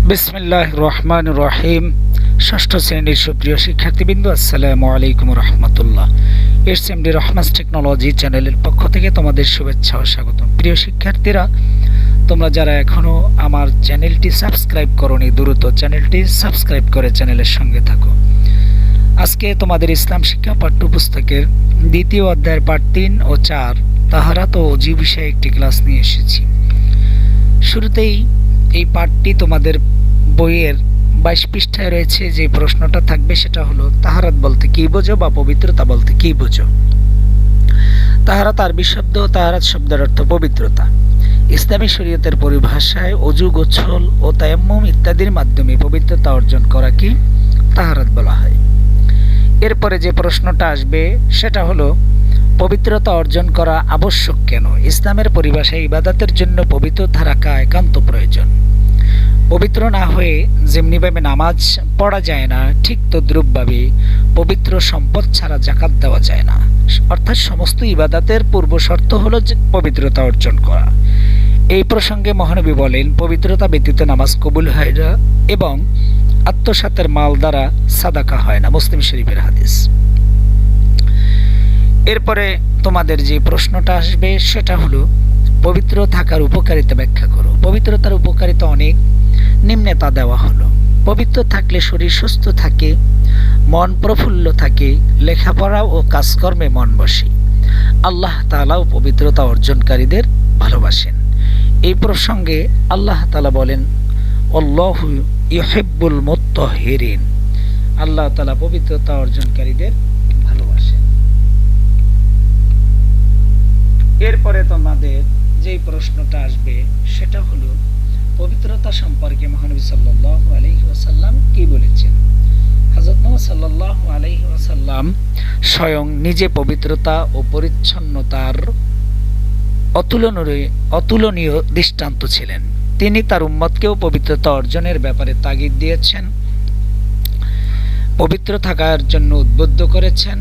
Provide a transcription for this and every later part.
বিসমিল্লাহির রহমানির রহিম। ষষ্ঠ শ্রেণীর সুপ্রিয় শিক্ষার্থীবৃন্দ, আসসালামু আলাইকুম রহমতুল্লাহ। এসএমডি রহমাস টেকনোলজি চ্যানেলের পক্ষ থেকে তোমাদের শুভেচ্ছা ও স্বাগতম। প্রিয় শিক্ষার্থীরা, তোমরা যারা এখনও আমার চ্যানেলটি সাবস্ক্রাইব করোনি, দ্রুত চ্যানেলটি সাবস্ক্রাইব করে চ্যানেলের সঙ্গে থাকো। আজকে তোমাদের ইসলাম শিক্ষা পাঠ্যপুস্তকের দ্বিতীয় অধ্যায়ের পাঠ 3 ও 4 তাহারাত ও অজু বিষয়ে একটি ক্লাস নিয়ে এসেছি। শুরুতেই এই পাঠটি তোমাদের বইয়ের 22 পৃষ্ঠায় রয়েছে। যে প্রশ্নটা থাকবে সেটা হলো, তাহারাত বলতে কি বোঝো বা পবিত্রতা বলতে কি বোঝো। তাহারাত আরবি শব্দ, তাহারাত শব্দের অর্থ পবিত্রতা। ইসলামী শরীয়তের পরিভাষায় অজু, গোসল ও তায়াম্মুম ইত্যাদির মাধ্যমে পবিত্রতা অর্জন করাকে তাহারাত বলা হয়। এরপরে যে প্রশ্নটা আসবে সেটা হলো, পবিত্রতা অর্জন করা আবশ্যক কেন? ইসলামের পরিভাষায় ইবাদতের জন্য পবিত্রতা রাখা একান্ত প্রয়োজন। পবিত্র না হয়ে যেমনিভাবে নামাজ পড়া যায় না, ঠিক তদ্রূপভাবে পবিত্র সম্পদ ছাড়া জাকাত দেওয়া যায় না। অর্থাৎ সমস্ত ইবাদতের পূর্ব শর্ত হলো যে পবিত্রতা অর্জন করা। এই প্রসঙ্গে মহানবী বলেন, পবিত্রতা ব্যতীত নামাজ কবুল হয় না এবং আত্মসাতের মাল দ্বারা সাদাকা হয় না। মুসলিম শরীফের হাদিস। এরপরে তোমাদের যে প্রশ্নটা আসবে সেটা হলো, পবিত্র থাকার উপকারিতা ব্যাখ্যা করো। পবিত্রতার উপকারিতা অনেক, নিম্নে তা দেওয়া হলো। পবিত্র থাকলে শরীর সুস্থ থাকে, মন প্রফুল্ল থাকে, লেখাপড়া ও কাজকর্মে মন বসে। আল্লাহ তাআলাও পবিত্রতা অর্জনকারীদের ভালোবাসেন। এই প্রসঙ্গে আল্লাহ তাআলা বলেন, আল্লাহু ইউহিব্বুল মুত্তাহহিরিন। আল্লাহ তাআলা পবিত্রতা অর্জনকারীদের ভালোবাসেন। এরপরে তোমাদের যেই প্রশ্নটা আসবে সেটা হলো, পবিত্রতা সম্পর্কে মহানবী সাল্লাল্লাহু আলাইহি ওয়াসাল্লাম কি বলেছেন। হযরত মুহাম্মদ সাল্লাল্লাহু আলাইহি ওয়াসাল্লাম স্বয়ং নিজে পবিত্রতা ও পরিচ্ছন্নতার অতুলনীয় দৃষ্টান্ত ছিলেন। তিনি তার উম্মতকেও পবিত্রতা অর্জনের ব্যাপারে তাগিদ দিয়েছেন, পবিত্র থাকার জন্য উদ্বুদ্ধ করেছেন।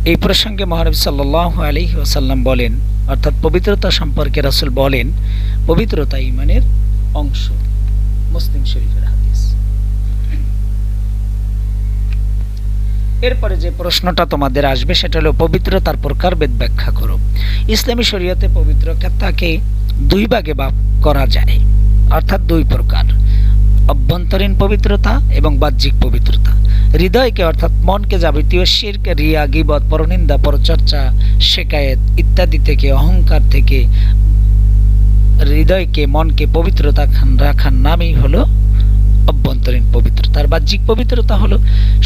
এই প্রসঙ্গে মহানবী সাল্লাল্লাহু আলাইহি ওয়াসাল্লাম বলেন, অর্থাৎ পবিত্রতা সম্পর্কে রাসূল বলেন, পবিত্রতা ঈমানের অংশ। মুসলিম শরীফের হাদিস। এরপরে যে প্রশ্নটা তোমাদের আসবে সেটা হলো, পবিত্রতার প্রকারভেদ ব্যাখ্যা করো। ইসলামী শরীয়তে পবিত্রতাকে দুই ভাগে ভাগ করা যায়, অর্থাৎ দুই প্রকার: অভ্যন্তরীণ পবিত্রতা এবং বাহ্যিক পবিত্রতা। হৃদয়কে অর্থাৎ মনকে যাবতীয় শিরক, রিয়া, গীবত, পরনিন্দা, পরচর্চা, শিকায়েত ইত্যাদি থেকে, অহংকার থেকে হৃদয়কে, মনকে পবিত্রতা রাখার নামই হলো অভ্যন্তরীণ পবিত্রতা। আর বাহ্যিক পবিত্রতা হলো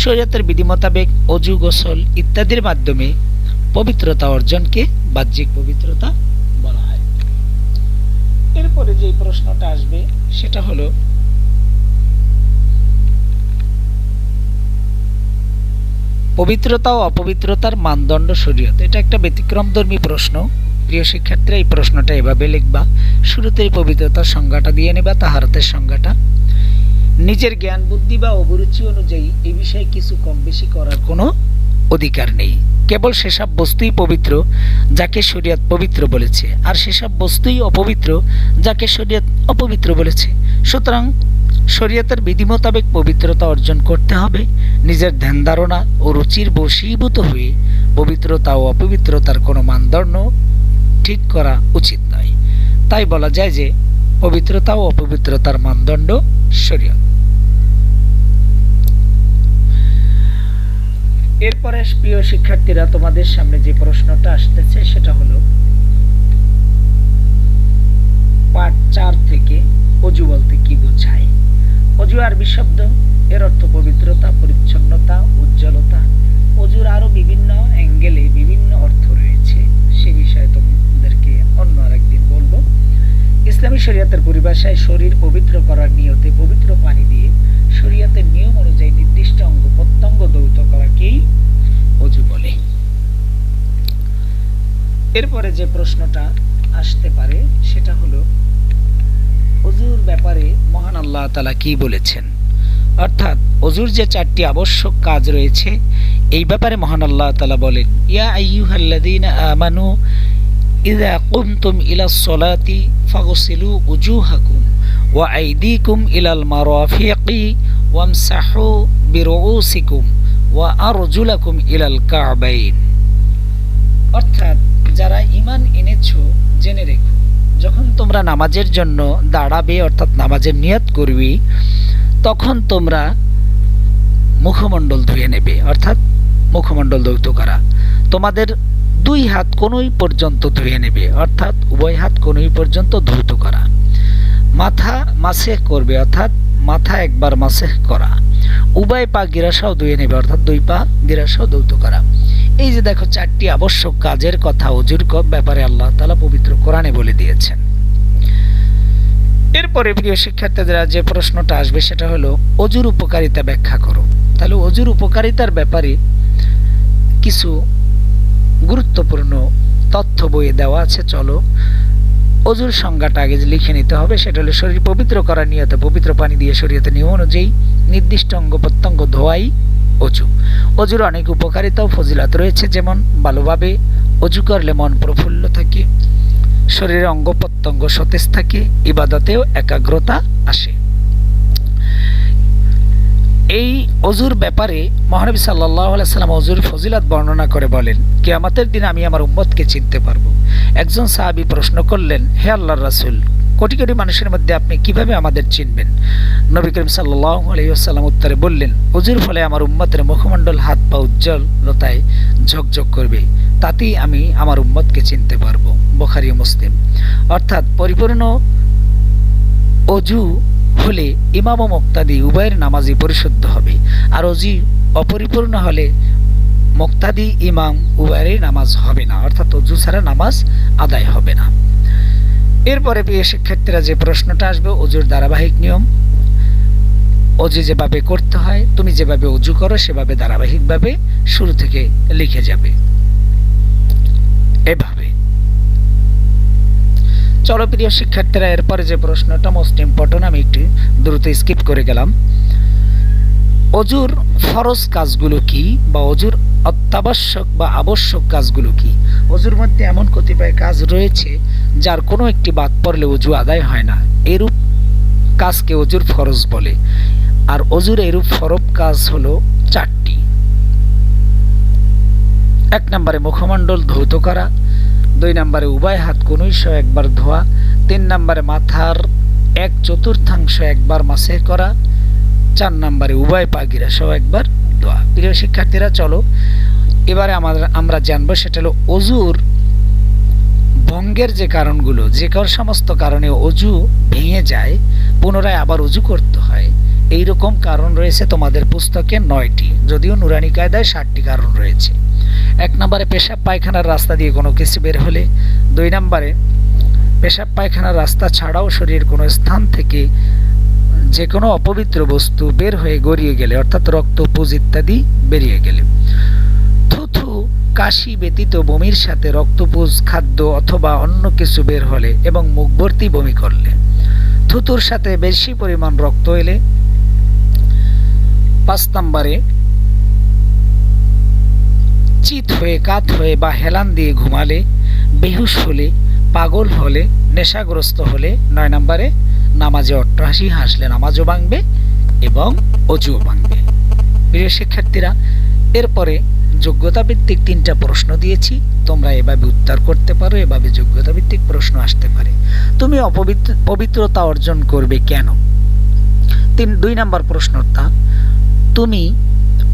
শরীয়তের বিধি মোতাবেক অজু, গোসল ইত্যাদির মাধ্যমে পবিত্রতা অর্জনকে বাহ্যিক পবিত্রতা বলা হয়। এরপরে যে প্রশ্নটা আসবে সেটা হলো, পবিত্রতা ও অপবিত্রতার মানদণ্ড শরীয়ত। এটা একটা ব্যতিক্রমধর্মী প্রশ্ন। প্রিয় শিক্ষার্থীরা, এই প্রশ্নটা এভাবে লিখবা। শুরুতেই পবিত্রতার সংজ্ঞাটা দিয়ে নেবা, তাহারাতের সংজ্ঞাটা। নিজের জ্ঞান, বুদ্ধি বা অভিরুচি অনুযায়ী এই বিষয়ে কিছু কম বেশি করার কোনো অধিকার নেই। কেবল সেসব বস্তুই পবিত্র যাকে শরীয়ত পবিত্র বলেছে, আর সেসব বস্তুই অপবিত্র যাকে শরীয়ত অপবিত্র বলেছে। সুতরাং শরীয়তের বিধি মোতাবেক পবিত্রতা অর্জন করতে হবে। নিজের ধ্যান ধারণা ও রুচির বশীভূত হয়ে পবিত্রতা ও অপবিত্রতার কোনো মানদণ্ড ঠিক করা উচিত নয়। তাই বলা যায় যে পবিত্রতা ও অপবিত্রতার মানদণ্ড শরীয়ত। এরপরে প্রিয় শিক্ষার্থীরা, তোমাদের সামনে যে প্রশ্নটা আসতেছে সেটা হলো, পাঠ 4 থেকে অজু বলতে কি বোঝায়। অজু আরবি শব্দ, এর অর্থ পবিত্রতা, পরিচ্ছন্নতা, উজ্জ্বলতা। অজুর আরো বিভিন্ন অ্যাঙ্গেলে বিভিন্ন অর্থ রয়েছে, সে বিষয়ে তোমাদেরকে অন্য আরেকদিন বলবো। ইসলামী শরীয়তের পরিভাষায় শরীর পবিত্র করার নিয়তে পবিত্র পানি দিয়ে শরীয়তের নিয়ম অনুযায়ী নির্দিষ্ট অঙ্গ প্রত্যঙ্গ ধৌত করাকেই অজু বলে। এরপরে যে প্রশ্নটা আসতে পারে সেটা হলো, অজুর ব্যাপারে মহান আল্লাহ তাআলা কি বলেছেন। অর্থাৎ অজুর যে 4টি আবশ্যক কাজ রয়েছে, এই ব্যাপারে মহান আল্লাহ তাআলা বলেন, ইয়া আইয়ুহাল্লাযীনা আমানু ইযা কুমতুম ইলাস সালাতি ফাগসিলু উজুহাকুম ওয়া আইদিকুম ইলাল মারাফিকি ওয়ামসাহু বিরুউসিকুম ওয়া আরজুলাকুম ইলাল কাবাইন। অর্থাৎ যারা ঈমান এনেছো জেনে রেখো, যখন তোমরা নামাজের জন্য দাঁড়াবে অর্থাৎ নামাজের নিয়ত করবে, তখন তোমরা মুখমণ্ডল ধুয়ে নেবে, অর্থাৎ মুখমণ্ডল ধৌত করা। তোমাদের দুই হাত কনুই পর্যন্ত ধুয়ে নেবে, অর্থাৎ উভয় হাত কনুই পর্যন্ত ধৌত করা। মাথা মাসেহ করবে, অর্থাৎ মাথা একবার মাসেহ করা। উভয় পা গিরাসাও ধুয়ে নেবে, অর্থাৎ দুই পা গিরাসাও ধৌত করা। এই যে দেখো 4টি আবশ্যক কাজের কথা ওযুর ব্যাপারে আল্লাহ তাআলা পবিত্র কোরআনে বলে দিয়েছেন। এরপরে প্রিয় শিক্ষার্থীরা যে প্রশ্নটা আসবে সেটা হলো ওযুর উপকারিতা ব্যাখ্যা করো। তাহলে ওযুর উপকারিতার ব্যাপারে কিছু গুরুত্বপূর্ণ তথ্য বইয়ে দেওয়া আছে। চলো ওযুর সংজ্ঞাটা আগে লিখে নিতে হবে। সেটা হলো শরীর পবিত্র করার নিয়তে পবিত্র পানি দিয়ে শরীয়তের নিয়ম অনুযায়ী নির্দিষ্ট অঙ্গ প্রত্যঙ্গ ধোয়াই ওযু। ওযুর অনেক উপকারিতা ও ফজিলত রয়েছে, যেমন ভালোভাবে ওযু করলে মন প্রফুল্ল থাকে, শরীরের অঙ্গ প্রত্যঙ্গ সতেজ থাকে, ইবাদতেও একাগ্রতা আসে। এই ওযুর ব্যাপারে মহানবী সাল্লাল্লাহু আলাইহি সাল্লাম ওযুর ফজিলত বর্ণনা করে বলেন, কিয়ামতের দিন আমি আমার উম্মতকে চিনতে পারবো। একজন সাহাবী প্রশ্ন করলেন, হে আল্লাহর রাসূল, কোটি কোটি মানুষের মধ্যে আপনি কিভাবে আমাদের চিনবেন? নবী করিম সাল্লাল্লাহু আলাইহি ওয়াসাল্লাম উত্তরে বললেন, ওযুর ফলে আমার উম্মতের মুখমণ্ডল হাত পা উজ্জ্বলতায় ঝকঝক করবে, তাতেই আমি আমার উম্মতকে চিনতে পারবো। বুখারী ও মুসলিম। অর্থাৎ পরিপূর্ণ ওযু হলে ইমাম ও মুক্তাদি উভয়ের নামাজই পরিশুদ্ধ হবে, আর ওযু অপরিপূর্ণ হলে মুক্তাদি ইমাম উভয়েরই নামাজ হবে না, অর্থাৎ ওযু ছাড়া নামাজ আদায় হবে না। এরপরে প্রিয় শিক্ষার্থীরা যে প্রশ্নটা আসবে ওযুর ধারাবাহিক নিয়ম। ওযু যেভাবে করতে হয়, তুমি যেভাবে ওযু করো সেভাবে ধারাবাহিকভাবে শুরু থেকে লিখে যাবে এভাবে। চলো প্রিয় শিক্ষার্থীরা, এরপরে যে প্রশ্নটা মোস্ট ইম্পর্টেন্ট, আমি একটু দ্রুত স্কিপ করে গেলাম। ওযুর ফরজ কাজগুলো কি, বা ওযুর অত্যাবশ্যক বা আবশ্যক কাজগুলো কি? ওযুর মধ্যে এমন কতিপয় কাজ রয়েছে যার কোনো একটি বাদ পড়লে ওযু আদায় হয় না, এরূপ কাজকে ওযুর ফরজ বলে। আর ওযুর এরূপ ফরজ কাজ হলো 4টি। 1 নম্বরে মুখমণ্ডল ধৌত করা, 2 নম্বরে উভয় হাত কনুই সহ একবার ধোয়া, 3 নম্বরে মাথার 1/4 একবার মাসেহ করা, 4 নম্বরে উভয় পা গিরাসহ একবার ধোয়া। প্রিয় শিক্ষার্থীরা, চলো এবারে আমরা জানবো সেটা হলো ওযুর ভঙ্গের যে কারণগুলো, যে সমস্ত কারণে ওযু ভেঙে যায়, পুনরায় আবার ওযু করতে হয়। এইরকম কারণ রয়েছে তোমাদের পুস্তকে 9টি, যদিও নুরানি কায়দায় 60টি কারণ রয়েছে। 1 নম্বরে পেশাব পায়খানার রাস্তা দিয়ে কোনো কিছু বের হলে, 2 নম্বরে পেশাব পায়খানার রাস্তা ছাড়াও শরীরের কোনো স্থান থেকে যে কোনো অপবিত্র বস্তু বের হয়ে গড়িয়ে গেলে, অর্থাৎ রক্ত, পুজ ইত্যাদি বেরিয়ে গেলে, থুথু কাশি ব্যতীত বমির সাথে রক্তপুজ, খাদ্য অথবা অন্য কিছু বের হলে এবং মুখ ভর্তি বমি করলে, থুতুর সাথে বেশি পরিমাণ রক্ত এলে, 5 নম্বরে চিত হয়ে, কাত হয়ে বা হেলান দিয়ে ঘুমালে, বেহুশ হলে, পাগল হলে, নেশাগ্রস্ত হলে, 9 নম্বরে নামাজে অট্টহাসি হাসলে নামাজও ভাঙবে এবং ওযুও ভাঙবে। প্রিয় শিক্ষার্থীরা, এরপরে যোগ্যতা ভিত্তিক 3টা প্রশ্ন দিয়েছি, তোমরা এভাবে উত্তর করতে পারো। এভাবে যোগ্যতা ভিত্তিক প্রশ্ন আসতে পারে। তুমি পবিত্রতা অর্জন করবে কেন? 2 নম্বর প্রশ্নটা, তুমি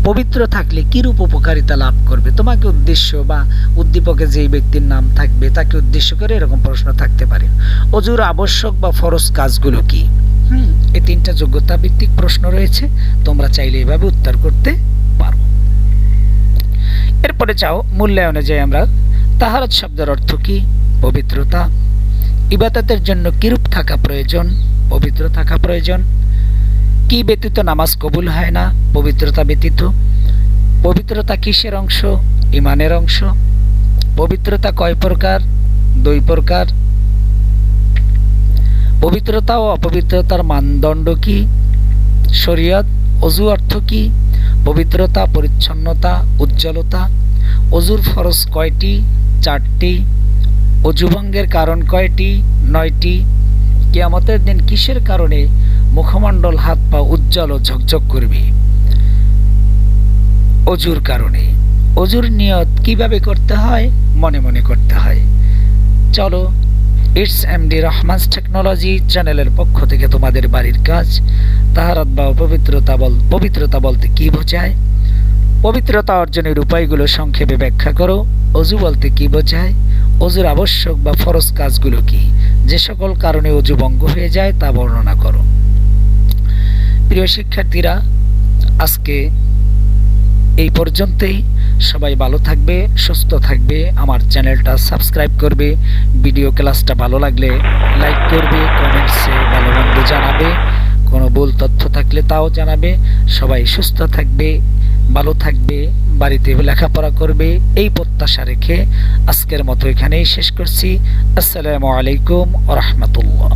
পবিত্র থাকলে কিরূপ উপকারিতা লাভ করবে? তোমাকে উদ্দেশ্য বা উদ্দীপকে যেই ব্যক্তির নাম থাকবে তাকে উদ্দেশ্য করে এরকম প্রশ্ন থাকতে পারে। ওযুর আবশ্যক বা ফরজ কাজগুলো কি? এই 3টা যোগ্যতা ভিত্তিক প্রশ্ন রয়েছে, তোমরা চাইলে এভাবে উত্তর করতে পারো। এরপরে চাও মূল্যায়নে যাই আমরা। তাহারাত শব্দের অর্থ কি? পবিত্রতা। ইবাদতের জন্য কিরূপ থাকা প্রয়োজন? পবিত্র থাকা প্রয়োজন। কি ব্যতীত নামাজ কবুল হয় না? পবিত্রতা ব্যতীত। পবিত্রতা কিসের অংশ? ঈমানের অংশ। পবিত্রতা কয় প্রকার? 2 প্রকার। পবিত্রতা ও অপবিত্রতার মানদণ্ড কি? শরীয়ত। ওযু অর্থ কি? পবিত্রতা, পরিচ্ছন্নতা, উজ্জ্বলতা। ওযুর ফরজ কয়টি? 4টি। ওযু ভঙ্গের কারণ কয়টি? 9টি। কিয়ামতের দিন কিসের কারণে মুখমণ্ডল হাত পা উজ্জ্বল ও ঝকঝক করবে? অজুর কারণে। অজুর নিয়ত কিভাবে করতে হয়? মনে মনে করতে হয়। চলো, ইটস এমডি রহমানস টেকনোলজি চ্যানেলের পক্ষ থেকে তোমাদের বাড়ির কাজ। তাহারাত বা পবিত্রতা বলতে কি বোঝায়? পবিত্রতা অর্জনের উপায়গুলো সংক্ষেপে ব্যাখ্যা করো। অজু বলতে কি বোঝায়? অজুর আবশ্যক বা ফরজ কাজগুলো কি? যে সকল কারণে অজু ভঙ্গ হয়ে যায় তা বর্ণনা করো। প্রিয় শিক্ষার্থীরা, আজকে এই পর্যন্তই। সবাই ভালো থাকবে, সুস্থ থাকবে, আমার চ্যানেলটা সাবস্ক্রাইব করবে, ভিডিও ক্লাসটা ভালো লাগলে লাইক করবে, কমেন্টসে ভালো মন্দ জানাবে, কোনো ভুল তথ্য থাকলে তাও জানাবে। সবাই সুস্থ থাকবে, ভালো থাকবে, বাড়িতে লেখাপড়া করবে, এই প্রত্যাশা রেখে আজকের মতো এখানেই শেষ করছি। আসসালামু আলাইকুম ওয়া রাহমাতুল্লাহ।